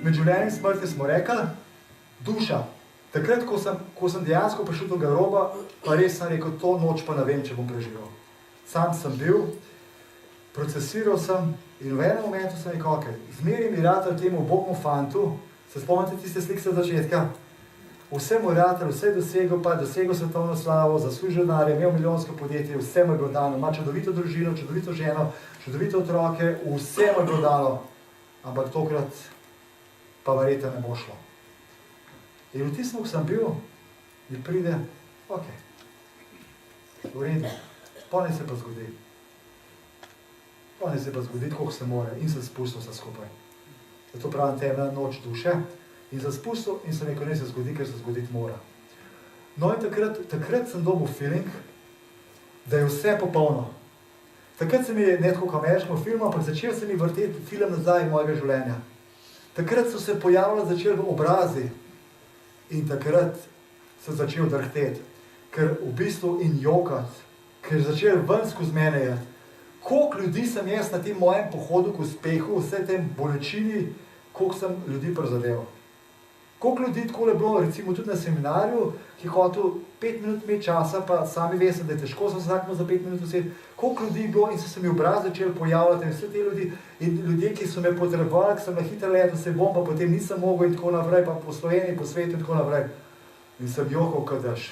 med življenjem in smrti smo rekli, duša. Takrat, ko sem dejansko prišel do groba, pa res sem rekel, to noč pa ne vem, če bom preživel. Sam sem bil, procesiral sem in v enem momentu sem rekel, ok, zmeri mi ratel temu bogmu fantu, se spomnite tiste slike od začetka? Vse mu ratel, vse dosegel, pa dosegel svetovno slavo, zaslužil denar, imel milijonsko podjetje, vse mu je bilo dano, ima čudovito družino, čudovito ženo, čudovite otroke, vse mu je bilo dano, ampak tokrat pa verjetno ne bo šlo. In v tistem, ko sem bil, mi pride, ok, v redu, ponaj se pa zgodi. Ponaj se pa zgodi, koliko se more, in se spustil vse skupaj. Zato pravim, temna noč duše, in se spustil in sem rekel, ne se zgodi, ker se zgoditi mora. No in takrat sem dobil feeling, da je vse popolno. Takrat se mi je, ne tako kot ameriškemu filmu, ampak začel se mi vrteti film nazaj mojega življenja. Takrat so se začeli obrazi in takrat se začel drhteti, ker v bistvu in jokati, ker začel ven skozi mene je. Koliko ljudi sem jaz na tem mojem pohodu k uspehu, vse tem bolečini, koliko sem ljudi prizadeval. Koliko ljudi tako je bilo, recimo tudi na seminarju, ki je hotel 5 minut imeti časa, pa sami veste, da je težko se vsakmo za 5 minut vseti. Koliko ljudi je bilo in so se mi obraz začeli pojavljati in vse te ljudi in ljudje, ki so me potrebovali, ki sem na hitro letel, se bom, pa potem nisem mogel in tako naprej, pa po Sloveniji, po svetu in tako naprej. In sem jokal kot dež.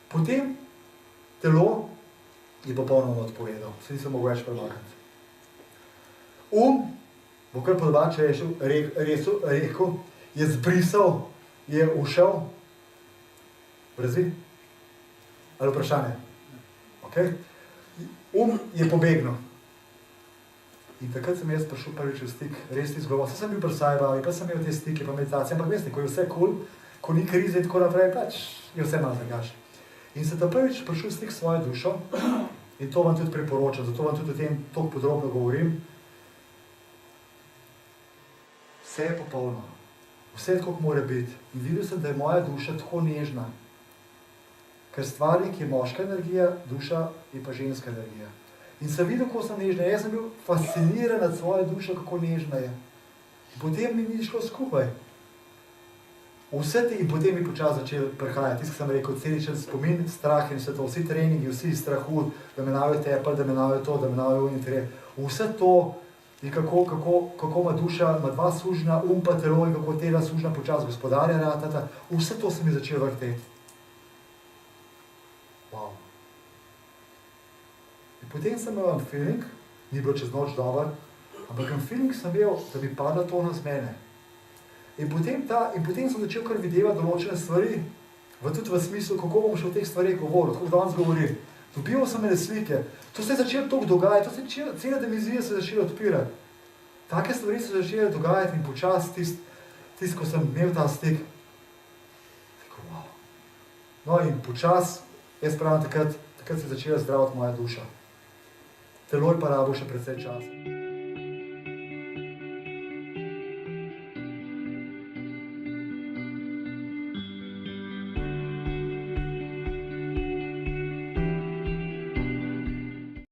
Potem telo je popolnoma odpovedal, se nisem mogel več premakati. Bo kar po domače rekel, je zbrisal, je ušel. Brezi? Ali vprašanje? Okay. Je pobegnil. In takrat sem jaz prišel prvič v stik, res ti zgovoril. Sem bil pri Sajbavi, pa sem imel te stike, pa meditacije, ampak veste, ko je vse cool, ko ni krize in tako naprej, pač je vse malo drugače. In sem ta prvič prišel v stik s svojo dušo in to vam tudi priporočam, zato vam tudi o tem toliko podrobno govorim. Vse je popolno, vse je tako, kot mora biti. In videl sem, da je moja duša tako nežna. Ker stvarnik je moška energija, duša je pa ženska energija. In sem videl, kako sem nežna. Jaz sem bil fasciniran nad svojo dušo, kako nežna je. In potem mi ni šlo skupaj. In potem mi počasi začel prihajati. Tisto, ki sem rekel, celičen spomin, strah in vse to. Vsi treningi, vsi strahu, da me navajo tepel, da me navajo to, da me navajo unitre. Vse to in kako ima duša, ima dva sužnja, pa telo in kako tega sužnja počasi gospodarja ratata. Vse to se mi začel vrteti. Wow. In potem sem imel feeling, ni bilo čez noč dober, ampak feeling sem imel, da bi padla tona z mene. In potem sem začel kar videvati določene stvari, tudi v smislu, kako bom še o teh stvarih govoril, kako danes govorim. Dobival sem ene slike, to se je začelo toliko dogajati, cela dimenzija se je začela odpirati. Take stvari se začele dogajati in počasi ko sem imel ta stik. Tako, wow. No in počasi, jaz pravim, takrat se je začela zdraviti moja duša. Telo je pa rabo še precej časa.